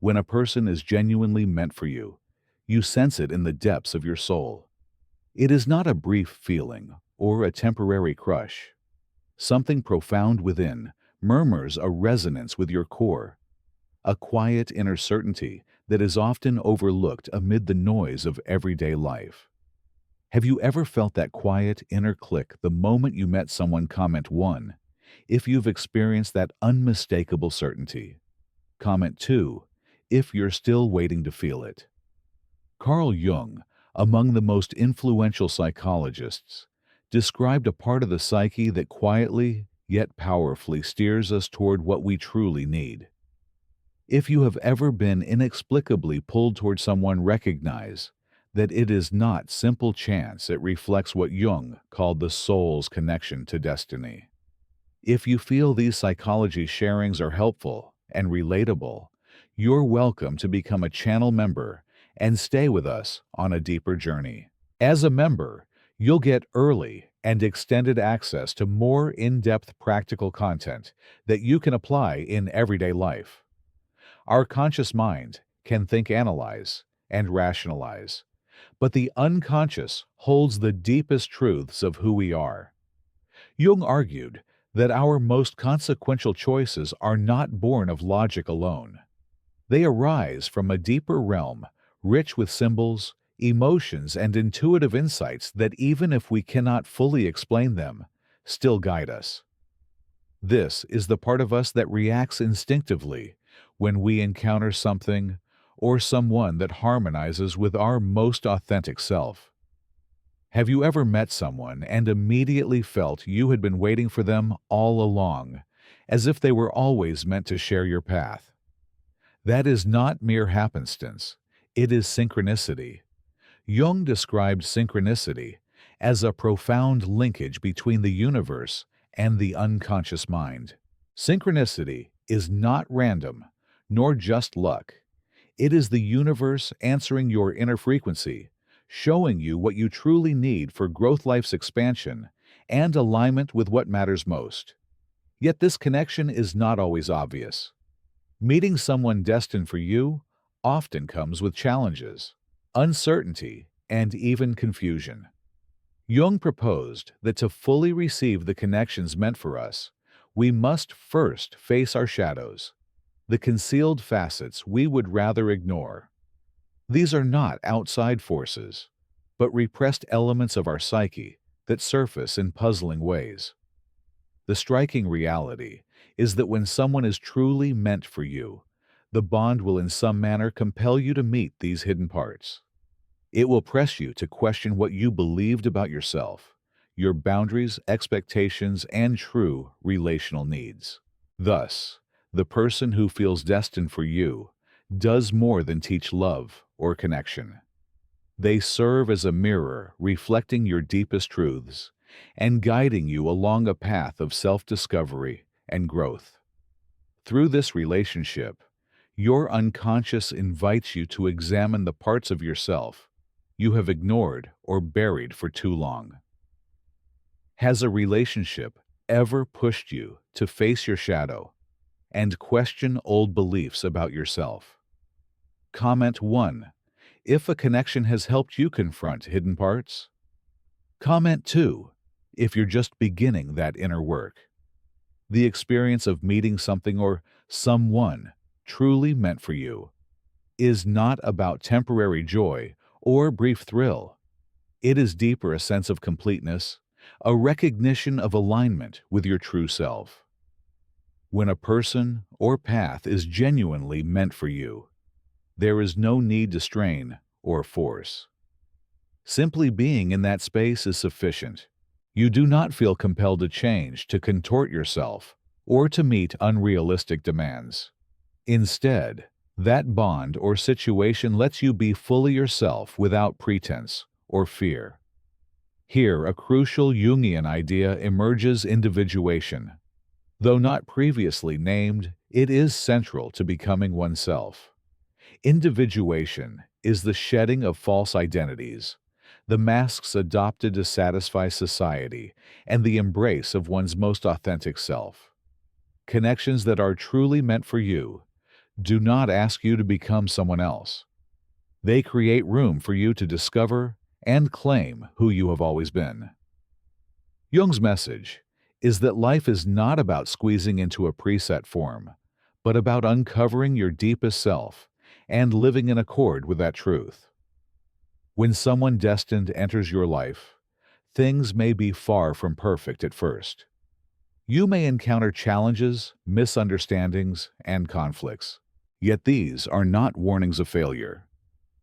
When a person is genuinely meant for you, you sense it in the depths of your soul. It is not a brief feeling or a temporary crush. Something profound within murmurs a resonance with your core, a quiet inner certainty that is often overlooked amid the noise of everyday life. Have you ever felt that quiet inner click the moment you met someone? Comment 1 if you've experienced that unmistakable certainty. Comment 2 if you're still waiting to feel it. Carl Jung, among the most influential psychologists, described a part of the psyche that quietly yet powerfully steers us toward what we truly need. If you have ever been inexplicably pulled toward someone, recognize that it is not simple chance. It reflects what Jung called the soul's connection to destiny. If you feel these psychology sharings are helpful and relatable, you're welcome to become a channel member and stay with us on a deeper journey. As a member, you'll get early and extended access to more in-depth practical content that you can apply in everyday life. Our conscious mind can think, analyze, and rationalize, but the unconscious holds the deepest truths of who we are. Jung argued that our most consequential choices are not born of logic alone. They arise from a deeper realm, rich with symbols, emotions, and intuitive insights that, even if we cannot fully explain them, still guide us. This is the part of us that reacts instinctively when we encounter something or someone that harmonizes with our most authentic self. Have you ever met someone and immediately felt you had been waiting for them all along, as if they were always meant to share your path? That is not mere happenstance, it is synchronicity. Jung described synchronicity as a profound linkage between the universe and the unconscious mind. Synchronicity is not random, nor just luck. It is the universe answering your inner frequency, showing you what you truly need for growth, life's expansion, and alignment with what matters most. Yet this connection is not always obvious. Meeting someone destined for you often comes with challenges, uncertainty, and even confusion. Jung proposed that to fully receive the connections meant for us, we must first face our shadows, the concealed facets we would rather ignore. These are not outside forces, but repressed elements of our psyche that surface in puzzling ways. The striking reality is that when someone is truly meant for you, the bond will in some manner compel you to meet these hidden parts. It will press you to question what you believed about yourself, your boundaries, expectations, and true relational needs. Thus, the person who feels destined for you does more than teach love or connection. They serve as a mirror reflecting your deepest truths and guiding you along a path of self-discovery and growth. Through this relationship, your unconscious invites you to examine the parts of yourself you have ignored or buried for too long. Has a relationship ever pushed you to face your shadow and question old beliefs about yourself? Comment 1 if a connection has helped you confront hidden parts. Comment 2 if you're just beginning that inner work. The experience of meeting something or someone truly meant for you is not about temporary joy or brief thrill. It is deeper, a sense of completeness, a recognition of alignment with your true self. When a person or path is genuinely meant for you, there is no need to strain or force. Simply being in that space is sufficient. You do not feel compelled to change, to contort yourself, or to meet unrealistic demands. Instead, that bond or situation lets you be fully yourself without pretense or fear. Here, a crucial Jungian idea emerges: individuation. Though not previously named, it is central to becoming oneself. Individuation is the shedding of false identities, the masks adopted to satisfy society, and the embrace of one's most authentic self. Connections that are truly meant for you do not ask you to become someone else. They create room for you to discover and claim who you have always been. Jung's message is that life is not about squeezing into a preset form, but about uncovering your deepest self and living in accord with that truth. When someone destined enters your life, things may be far from perfect at first. You may encounter challenges, misunderstandings, and conflicts. Yet these are not warnings of failure.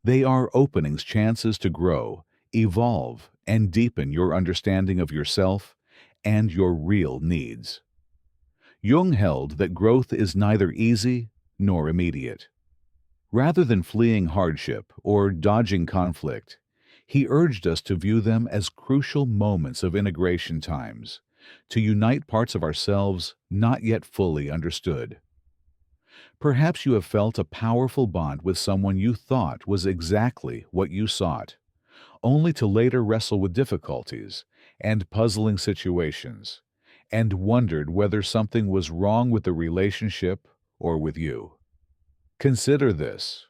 They are openings, chances to grow, evolve, and deepen your understanding of yourself and your real needs. Jung held that growth is neither easy nor immediate. Rather than fleeing hardship or dodging conflict, he urged us to view them as crucial moments of integration times, to unite parts of ourselves not yet fully understood. Perhaps you have felt a powerful bond with someone you thought was exactly what you sought, only to later wrestle with difficulties and puzzling situations, and wondered whether something was wrong with the relationship or with you. Consider this.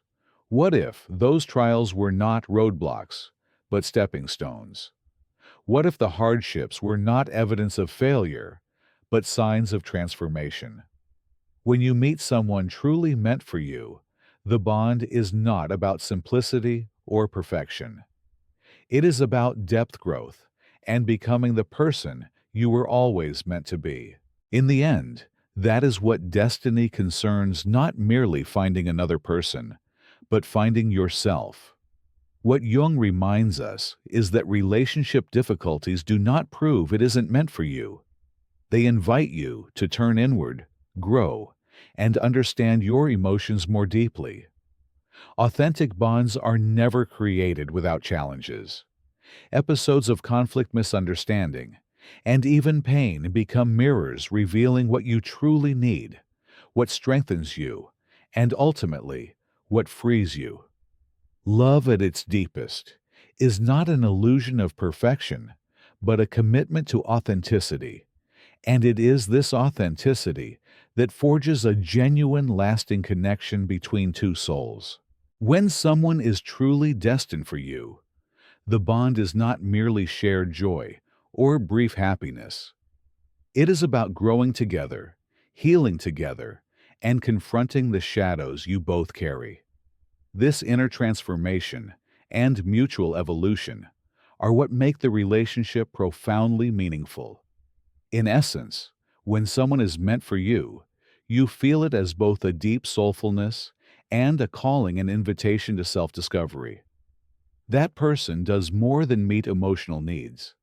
What if those trials were not roadblocks, but stepping stones? What if the hardships were not evidence of failure, but signs of transformation? When you meet someone truly meant for you, the bond is not about simplicity or perfection. It is about depth growth and becoming the person you were always meant to be. In the end, that is what destiny concerns, not merely finding another person, but finding yourself. What Jung reminds us is that relationship difficulties do not prove it isn't meant for you. They invite you to turn inward, grow, and understand your emotions more deeply. Authentic bonds are never created without challenges. Episodes of conflict, misunderstanding, and even pain become mirrors revealing what you truly need, what strengthens you, and ultimately, what frees you. Love at its deepest is not an illusion of perfection, but a commitment to authenticity. And it is this authenticity that forges a genuine, lasting connection between two souls. When someone is truly destined for you, the bond is not merely shared joy or brief happiness. It is about growing together, healing together, and confronting the shadows you both carry. This inner transformation and mutual evolution are what make the relationship profoundly meaningful. In essence, when someone is meant for you, you feel it as both a deep soulfulness and a calling and invitation to self-discovery. That person does more than meet emotional needs.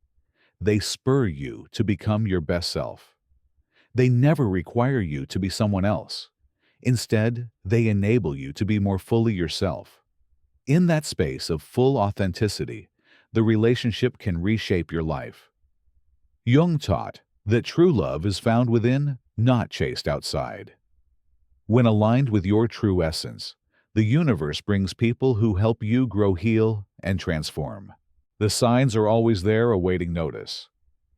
They spur you to become your best self. They never require you to be someone else. Instead, they enable you to be more fully yourself. In that space of full authenticity, the relationship can reshape your life. Jung taught that true love is found within, not chased outside. When aligned with your true essence, the universe brings people who help you grow, heal, and transform. The signs are always there awaiting notice.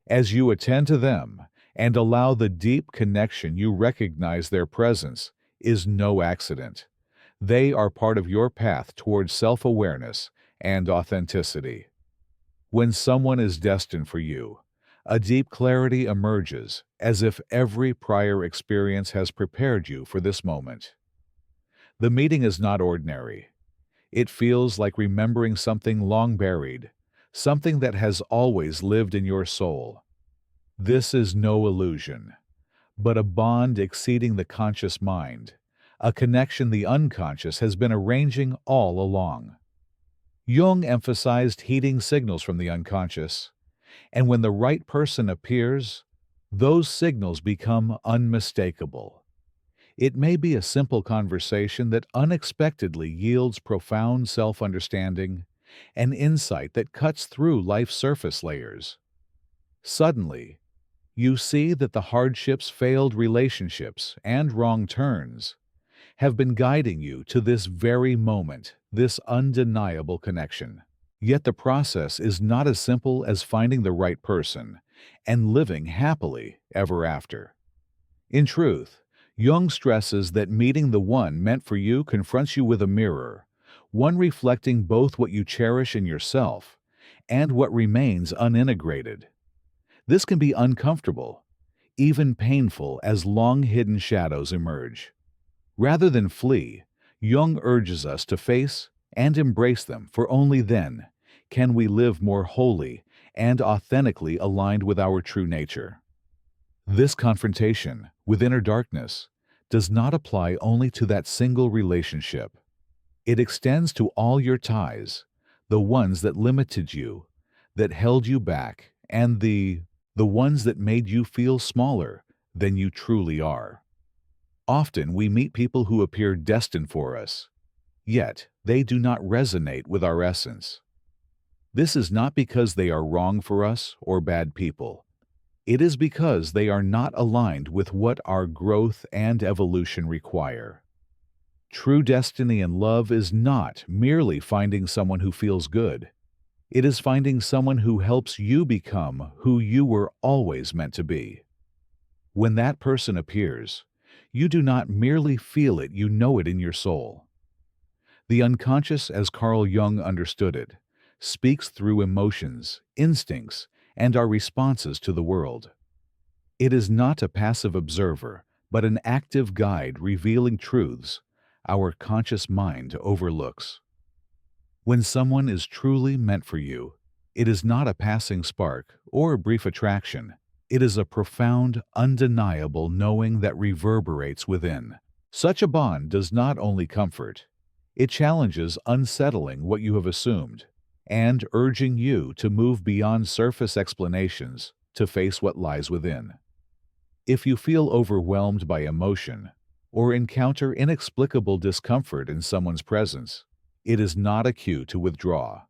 As you attend to them and allow the deep connection, you recognize their presence is no accident. They are part of your path towards self-awareness and authenticity. When someone is destined for you, a deep clarity emerges, as if every prior experience has prepared you for this moment. The meeting is not ordinary. It feels like remembering something long buried, something that has always lived in your soul. This is no illusion, but a bond exceeding the conscious mind, a connection the unconscious has been arranging all along. Jung emphasized heeding signals from the unconscious, and when the right person appears, those signals become unmistakable. It may be a simple conversation that unexpectedly yields profound self-understanding, an insight that cuts through life's surface layers. Suddenly, you see that the hardships, failed relationships, and wrong turns have been guiding you to this very moment, this undeniable connection. Yet the process is not as simple as finding the right person and living happily ever after. In truth, Jung stresses that meeting the one meant for you confronts you with a mirror, one reflecting both what you cherish in yourself and what remains unintegrated. This can be uncomfortable, even painful as long-hidden shadows emerge. Rather than flee, Jung urges us to face and embrace them, for only then can we live more wholly and authentically aligned with our true nature. This confrontation with inner darkness does not apply only to that single relationship. It extends to all your ties, the ones that limited you, that held you back, and the ones that made you feel smaller than you truly are. Often we meet people who appear destined for us, yet they do not resonate with our essence. This is not because they are wrong for us or bad people. It is because they are not aligned with what our growth and evolution require. True destiny in love is not merely finding someone who feels good. It is finding someone who helps you become who you were always meant to be. When that person appears, you do not merely feel it, you know it in your soul. The unconscious, as Carl Jung understood it, speaks through emotions, instincts, and our responses to the world. It is not a passive observer, but an active guide revealing truths our conscious mind overlooks. When someone is truly meant for you, it is not a passing spark or a brief attraction. It is a profound, undeniable knowing that reverberates within. Such a bond does not only comfort, it challenges unsettling what you have assumed and urging you to move beyond surface explanations to face what lies within. If you feel overwhelmed by emotion or encounter inexplicable discomfort in someone's presence, it is not a cue to withdraw.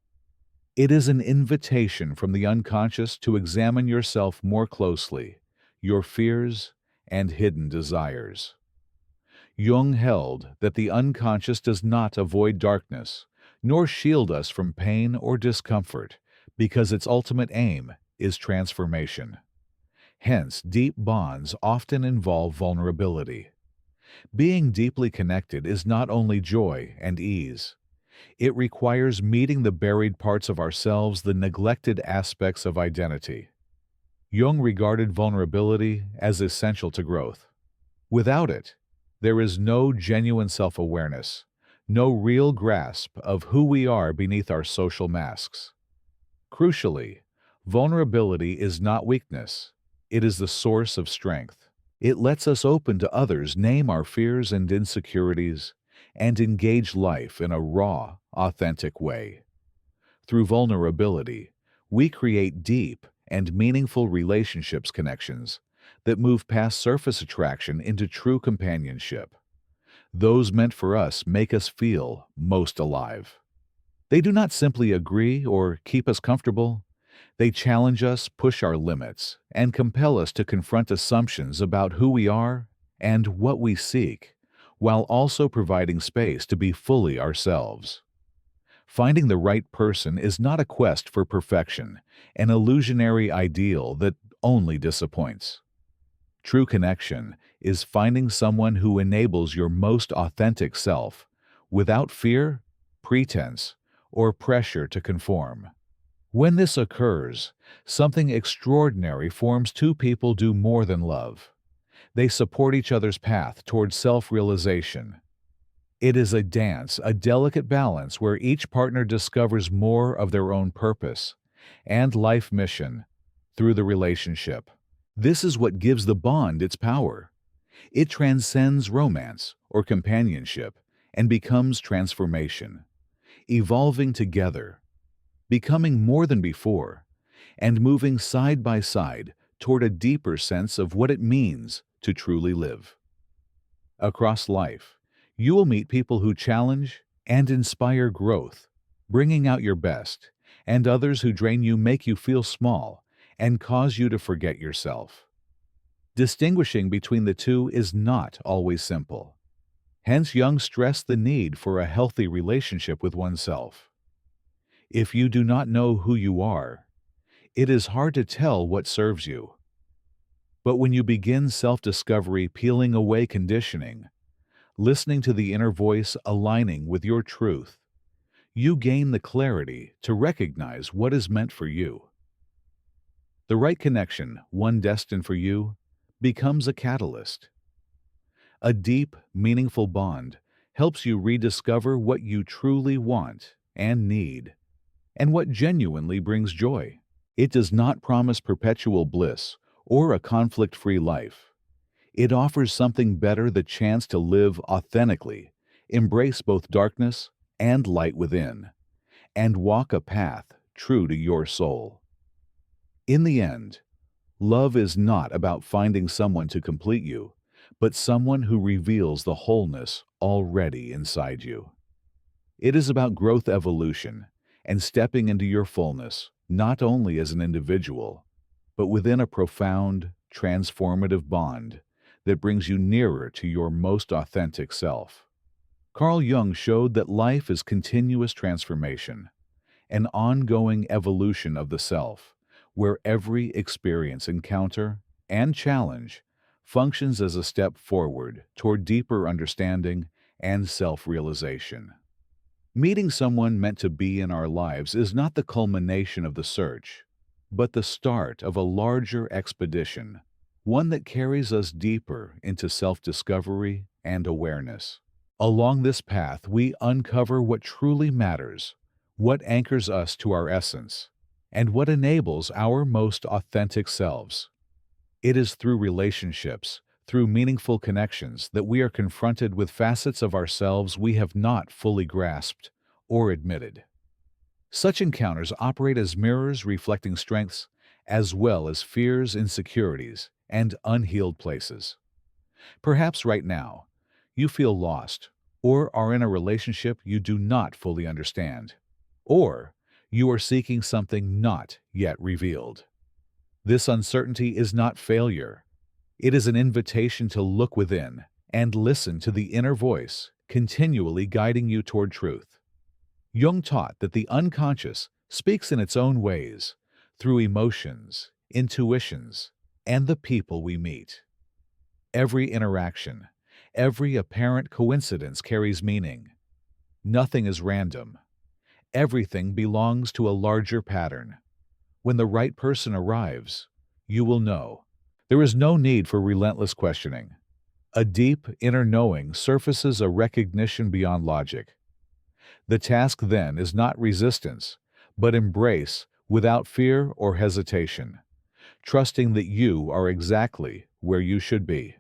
It is an invitation from the unconscious to examine yourself more closely, your fears and hidden desires. Jung held that the unconscious does not avoid darkness, nor shield us from pain or discomfort, because its ultimate aim is transformation. Hence, deep bonds often involve vulnerability. Being deeply connected is not only joy and ease. It requires meeting the buried parts of ourselves, the neglected aspects of identity. Jung regarded vulnerability as essential to growth. Without it, there is no genuine self-awareness, no real grasp of who we are beneath our social masks. Crucially, vulnerability is not weakness. It is the source of strength. It lets us open to others, name our fears and insecurities, and engage life in a raw, authentic way. Through vulnerability, we create deep and meaningful relationships connections that move past surface attraction into true companionship. Those meant for us make us feel most alive. They do not simply agree or keep us comfortable. They challenge us, push our limits, and compel us to confront assumptions about who we are and what we seek, while also providing space to be fully ourselves. Finding the right person is not a quest for perfection, an illusionary ideal that only disappoints. True connection is finding someone who enables your most authentic self, without fear, pretense, or pressure to conform. When this occurs, something extraordinary forms. Two people do more than love. They support each other's path towards self-realization. It is a dance, a delicate balance where each partner discovers more of their own purpose and life mission through the relationship. This is what gives the bond its power. It transcends romance or companionship and becomes transformation, evolving together, becoming more than before, and moving side by side toward a deeper sense of what it means to truly live. Across life, you will meet people who challenge and inspire growth, bringing out your best, and others who drain you, make you feel small, and cause you to forget yourself. Distinguishing between the two is not always simple. Hence, Jung stressed the need for a healthy relationship with oneself. If you do not know who you are, it is hard to tell what serves you. But when you begin self-discovery peeling away conditioning, listening to the inner voice aligning with your truth, you gain the clarity to recognize what is meant for you. The right connection, one destined for you, becomes a catalyst. A deep, meaningful bond helps you rediscover what you truly want and need, and what genuinely brings joy. It does not promise perpetual bliss or a conflict-free life. It offers something better: the chance to live authentically, embrace both darkness and light within, and walk a path true to your soul. In the end, love is not about finding someone to complete you, but someone who reveals the wholeness already inside you. It is about growth, evolution, and stepping into your fullness, not only as an individual, but within a profound, transformative bond that brings you nearer to your most authentic self. Carl Jung showed that life is continuous transformation, an ongoing evolution of the self, where every experience, encounter, and challenge functions as a step forward toward deeper understanding and self-realization. Meeting someone meant to be in our lives is not the culmination of the search, but the start of a larger expedition, one that carries us deeper into self-discovery and awareness. Along this path, we uncover what truly matters, what anchors us to our essence, and what enables our most authentic selves. It is through relationships, through meaningful connections, that we are confronted with facets of ourselves we have not fully grasped or admitted. Such encounters operate as mirrors reflecting strengths as well as fears, insecurities, and unhealed places. Perhaps right now, you feel lost or are in a relationship you do not fully understand, or you are seeking something not yet revealed. This uncertainty is not failure. It is an invitation to look within and listen to the inner voice continually guiding you toward truth. Jung taught that the unconscious speaks in its own ways, through emotions, intuitions, and the people we meet. Every interaction, every apparent coincidence carries meaning. Nothing is random. Everything belongs to a larger pattern. When the right person arrives, you will know. There is no need for relentless questioning. A deep inner knowing surfaces a recognition beyond logic. The task then is not resistance, but embrace without fear or hesitation, trusting that you are exactly where you should be.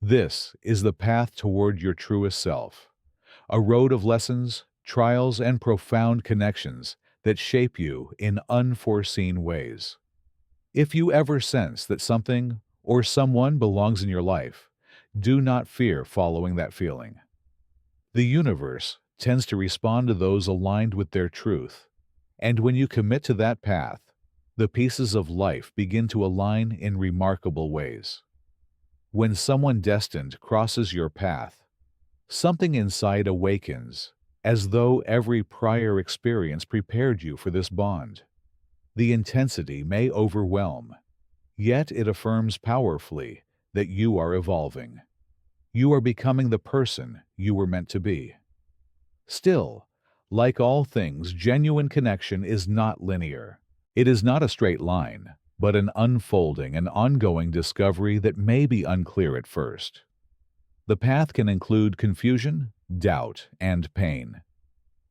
This is the path toward your truest self, a road of lessons, trials, and profound connections that shape you in unforeseen ways. If you ever sense that something or someone belongs in your life, do not fear following that feeling. The universe tends to respond to those aligned with their truth, and when you commit to that path, the pieces of life begin to align in remarkable ways. When someone destined crosses your path, something inside awakens, as though every prior experience prepared you for this bond. The intensity may overwhelm, yet it affirms powerfully that you are evolving. You are becoming the person you were meant to be. Still, like all things, genuine connection is not linear. It is not a straight line, but an unfolding and ongoing discovery that may be unclear at first. The path can include confusion, doubt, and pain.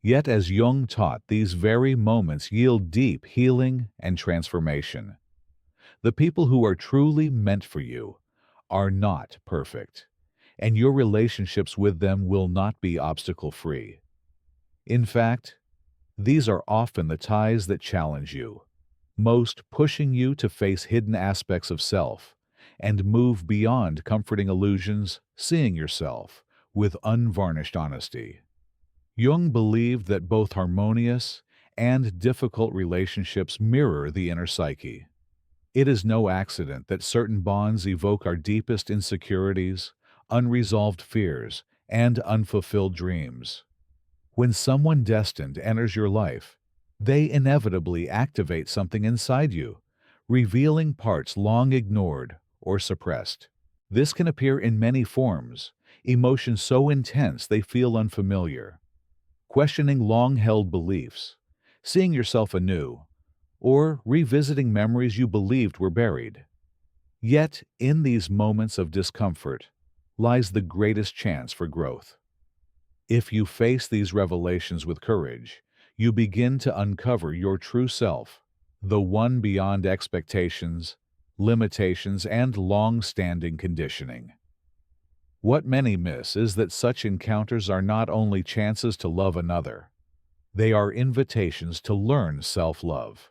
Yet, as Jung taught, these very moments yield deep healing and transformation. The people who are truly meant for you are not perfect, and your relationships with them will not be obstacle-free. In fact, these are often the ties that challenge you, most pushing you to face hidden aspects of self and move beyond comforting illusions, seeing yourself with unvarnished honesty. Jung believed that both harmonious and difficult relationships mirror the inner psyche. It is no accident that certain bonds evoke our deepest insecurities, unresolved fears, and unfulfilled dreams. When someone destined enters your life, they inevitably activate something inside you, revealing parts long ignored or suppressed. This can appear in many forms, emotions so intense they feel unfamiliar, questioning long-held beliefs, seeing yourself anew, or revisiting memories you believed were buried. Yet, in these moments of discomfort lies the greatest chance for growth. If you face these revelations with courage, you begin to uncover your true self, the one beyond expectations, limitations, and long-standing conditioning. What many miss is that such encounters are not only chances to love another, they are invitations to learn self-love.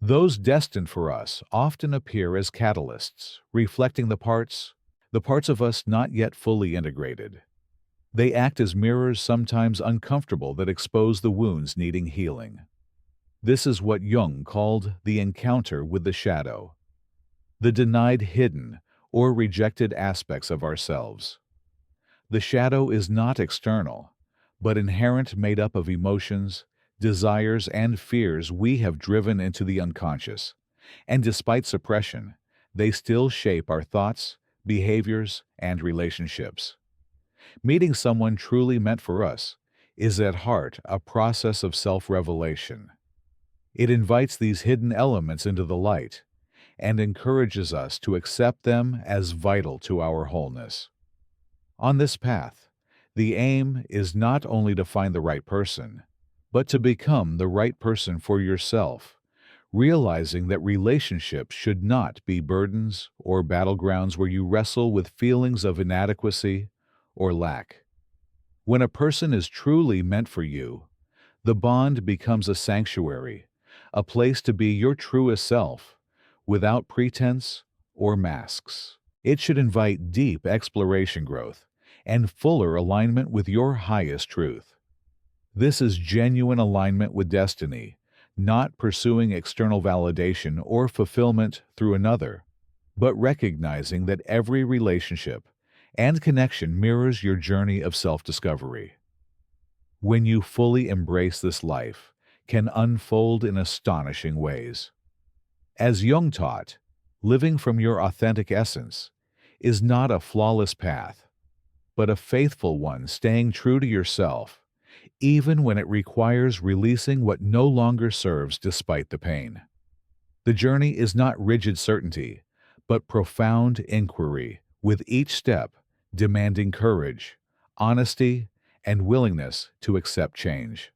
Those destined for us often appear as catalysts, reflecting the parts of us not yet fully integrated. They act as mirrors sometimes uncomfortable that expose the wounds needing healing. This is what Jung called the encounter with the shadow, the denied hidden or rejected aspects of ourselves. The shadow is not external, but inherent, made up of emotions, desires, and fears we have driven into the unconscious. And despite suppression, they still shape our thoughts, behaviors, and relationships. Meeting someone truly meant for us is at heart a process of self-revelation. It invites these hidden elements into the light and encourages us to accept them as vital to our wholeness. On this path, the aim is not only to find the right person, but to become the right person for yourself, realizing that relationships should not be burdens or battlegrounds where you wrestle with feelings of inadequacy or lack. When a person is truly meant for you, the bond becomes a sanctuary, a place to be your truest self, without pretense or masks. It should invite deep exploration, growth, and fuller alignment with your highest truth. This is genuine alignment with destiny, not pursuing external validation or fulfillment through another, but recognizing that every relationship and connection mirrors your journey of self-discovery. When you fully embrace this, life can unfold in astonishing ways. As Jung taught, living from your authentic essence is not a flawless path, but a faithful one, staying true to yourself, even when it requires releasing what no longer serves despite the pain. The journey is not rigid certainty, but profound inquiry, with each step demanding courage, honesty, and willingness to accept change.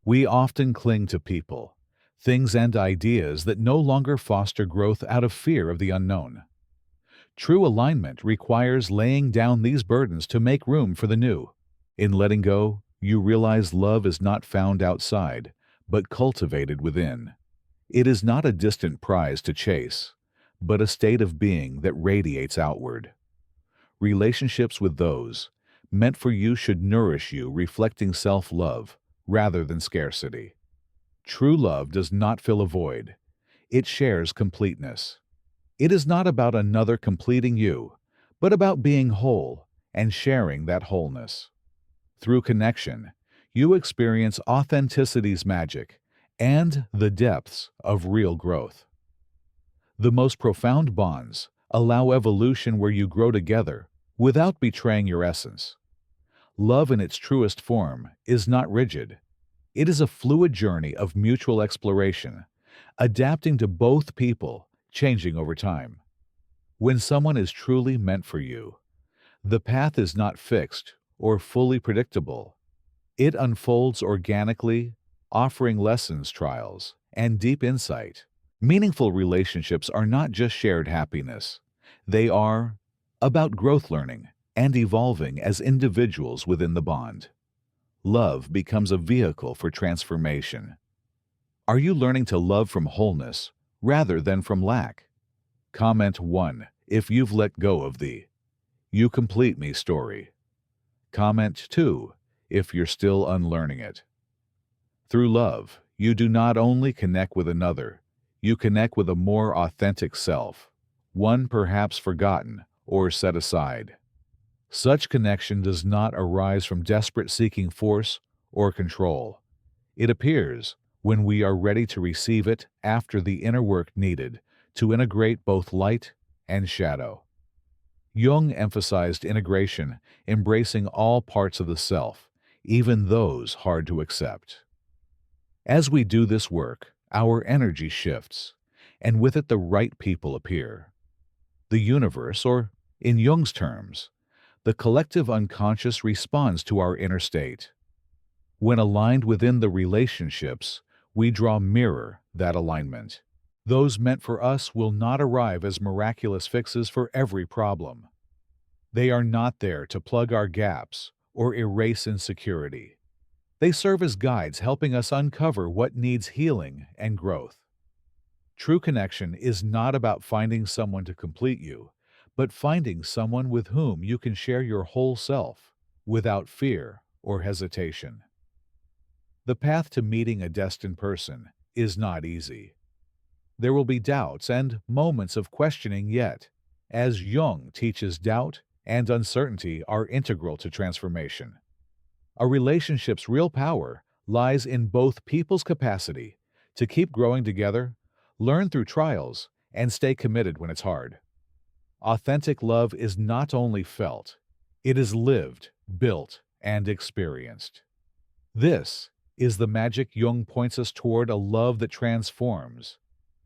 We often cling to people, things, and ideas that no longer foster growth out of fear of the unknown. True alignment requires laying down these burdens to make room for the new. In letting go, you realize love is not found outside, but cultivated within. It is not a distant prize to chase, but a state of being that radiates outward. Relationships with those meant for you should nourish you, reflecting self-love rather than scarcity. True love does not fill a void. It shares completeness. It is not about another completing you, but about being whole and sharing that wholeness. Through connection, you experience authenticity's magic and the depths of real growth. The most profound bonds allow evolution, where you grow together without betraying your essence. Love in its truest form is not rigid. It is a fluid journey of mutual exploration, adapting to both people, changing over time. When someone is truly meant for you, the path is not fixed or fully predictable. It unfolds organically, offering lessons, trials, and deep insight. Meaningful relationships are not just shared happiness. They are about growth, learning, and evolving as individuals within the bond. Love becomes a vehicle for transformation. Are you learning to love from wholeness rather than from lack? Comment 1 if you've let go of the "you complete me" story. Comment 2 if you're still unlearning it. Through love, you do not only connect with another, you connect with a more authentic self, one perhaps forgotten or set aside. Such connection does not arise from desperate seeking force or control. It appears when we are ready to receive it after the inner work needed to integrate both light and shadow. Jung emphasized integration, embracing all parts of the self, even those hard to accept. As we do this work, our energy shifts, and with it the right people appear. The universe, or in Jung's terms, the collective unconscious responds to our inner state. When aligned within the relationships, we mirror that alignment. Those meant for us will not arrive as miraculous fixes for every problem. They are not there to plug our gaps or erase insecurity. They serve as guides helping us uncover what needs healing and growth. True connection is not about finding someone to complete you, but finding someone with whom you can share your whole self without fear or hesitation. The path to meeting a destined person is not easy. There will be doubts and moments of questioning yet, as Jung teaches, doubt and uncertainty are integral to transformation. A relationship's real power lies in both people's capacity to keep growing together, learn through trials, and stay committed when it's hard. Authentic love is not only felt, it is lived, built, and experienced. This is the magic Jung points us toward, a love that transforms,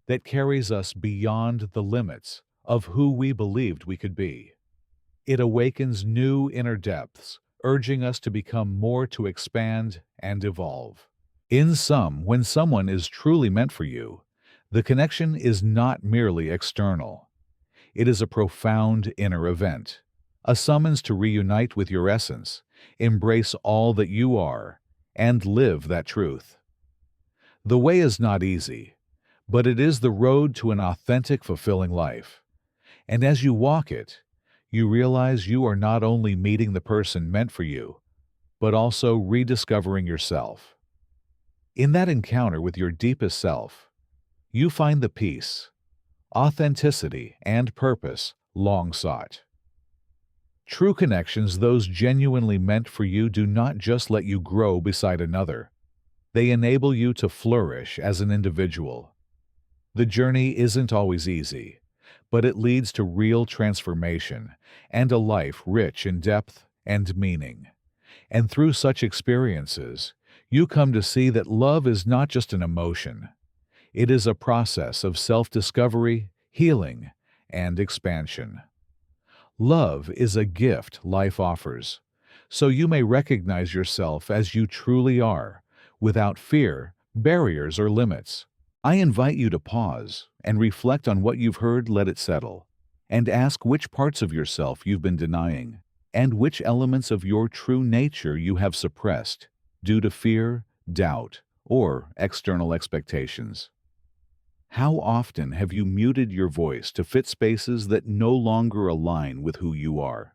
that carries us beyond the limits of who we believed we could be. It awakens new inner depths, urging us to become more, to expand and evolve. In sum, when someone is truly meant for you, the connection is not merely external. It is a profound inner event, a summons to reunite with your essence, embrace all that you are, and live that truth. The way is not easy, but it is the road to an authentic, fulfilling life. And as you walk it, you realize you are not only meeting the person meant for you, but also rediscovering yourself. In that encounter with your deepest self, you find the peace, authenticity, and purpose long sought. True connections, those genuinely meant for you, do not just let you grow beside another. They enable you to flourish as an individual. The journey isn't always easy, but it leads to real transformation and a life rich in depth and meaning. And through such experiences, you come to see that love is not just an emotion. It is a process of self-discovery, healing, and expansion. Love is a gift life offers, so you may recognize yourself as you truly are, without fear, barriers, or limits. I invite you to pause and reflect on what you've heard, let it settle, and ask which parts of yourself you've been denying, and which elements of your true nature you have suppressed due to fear, doubt, or external expectations. How often have you muted your voice to fit spaces that no longer align with who you are?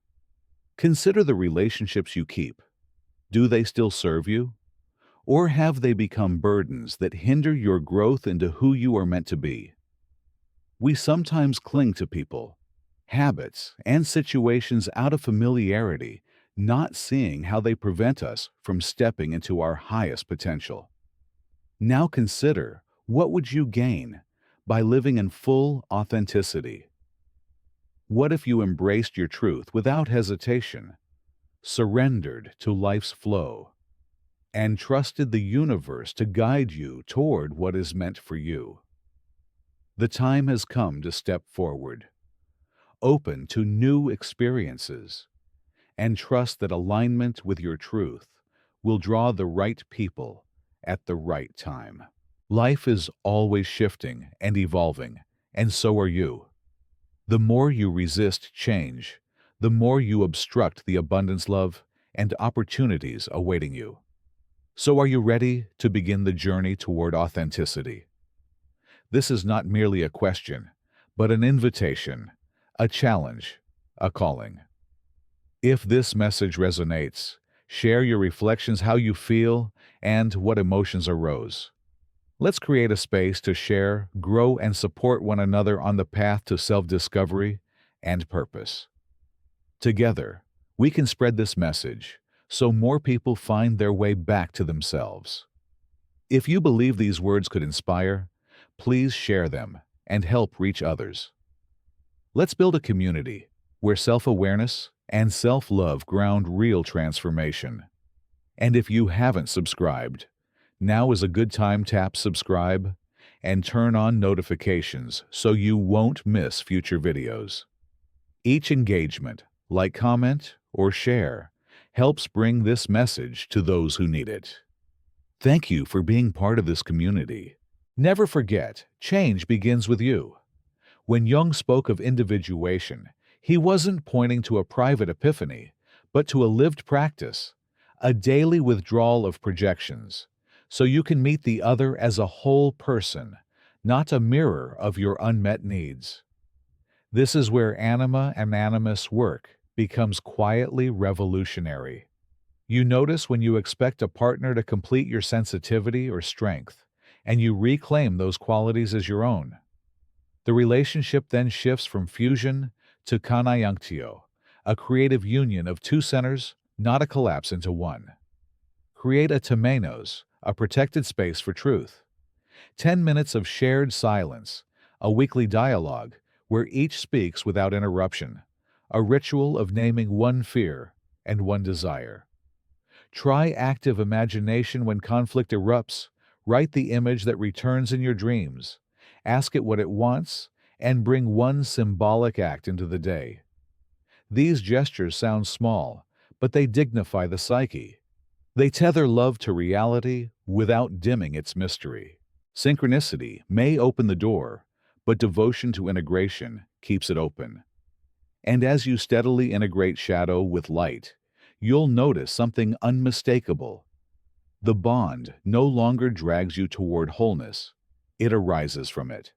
Consider the relationships you keep. Do they still serve you? Or have they become burdens that hinder your growth into who you are meant to be? We sometimes cling to people, habits, and situations out of familiarity, not seeing how they prevent us from stepping into our highest potential. Now consider, what would you gain by living in full authenticity? What if you embraced your truth without hesitation, surrendered to life's flow, and trusted the universe to guide you toward what is meant for you? The time has come to step forward, open to new experiences, and trust that alignment with your truth will draw the right people at the right time. Life is always shifting and evolving, and so are you. The more you resist change, the more you obstruct the abundance, love, and opportunities awaiting you. So are you ready to begin the journey toward authenticity? This is not merely a question, but an invitation, a challenge, a calling. If this message resonates, share your reflections, how you feel, and what emotions arose. Let's create a space to share, grow, and support one another on the path to self-discovery and purpose. Together, we can spread this message so more people find their way back to themselves. If you believe these words could inspire, please share them and help reach others. Let's build a community where self-awareness and self-love ground real transformation. And if you haven't subscribed, now is a good time to tap subscribe and turn on notifications so you won't miss future videos. Each engagement, like, comment, or share, helps bring this message to those who need it. Thank you for being part of this community. Never forget, change begins with you. When Jung spoke of individuation, he wasn't pointing to a private epiphany, but to a lived practice, a daily withdrawal of projections, so you can meet the other as a whole person, not a mirror of your unmet needs. This is where anima and animus work becomes quietly revolutionary. You notice when you expect a partner to complete your sensitivity or strength, and you reclaim those qualities as your own. The relationship then shifts from fusion to conjunctio, a creative union of two centers, not a collapse into one. Create a temenos, a protected space for truth. 10 minutes of shared silence, a weekly dialogue where each speaks without interruption, a ritual of naming one fear and one desire. Try active imagination when conflict erupts. Write the image that returns in your dreams. Ask it what it wants, and bring one symbolic act into the day. These gestures sound small, but they dignify the psyche. They tether love to reality without dimming its mystery. Synchronicity may open the door, but devotion to integration keeps it open. And as you steadily integrate shadow with light, you'll notice something unmistakable. The bond no longer drags you toward wholeness. It arises from it.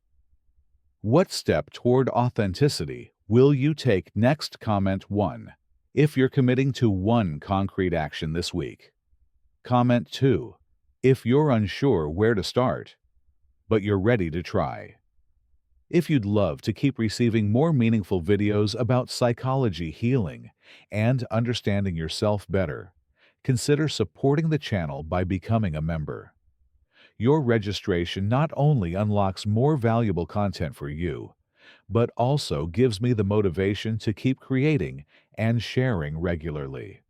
What step toward authenticity will you take next? Comment 1 if you're committing to one concrete action this week. Comment 2 if you're unsure where to start, but you're ready to try. If you'd love to keep receiving more meaningful videos about psychology, healing, and understanding yourself better, consider supporting the channel by becoming a member. Your registration not only unlocks more valuable content for you, but also gives me the motivation to keep creating and sharing regularly.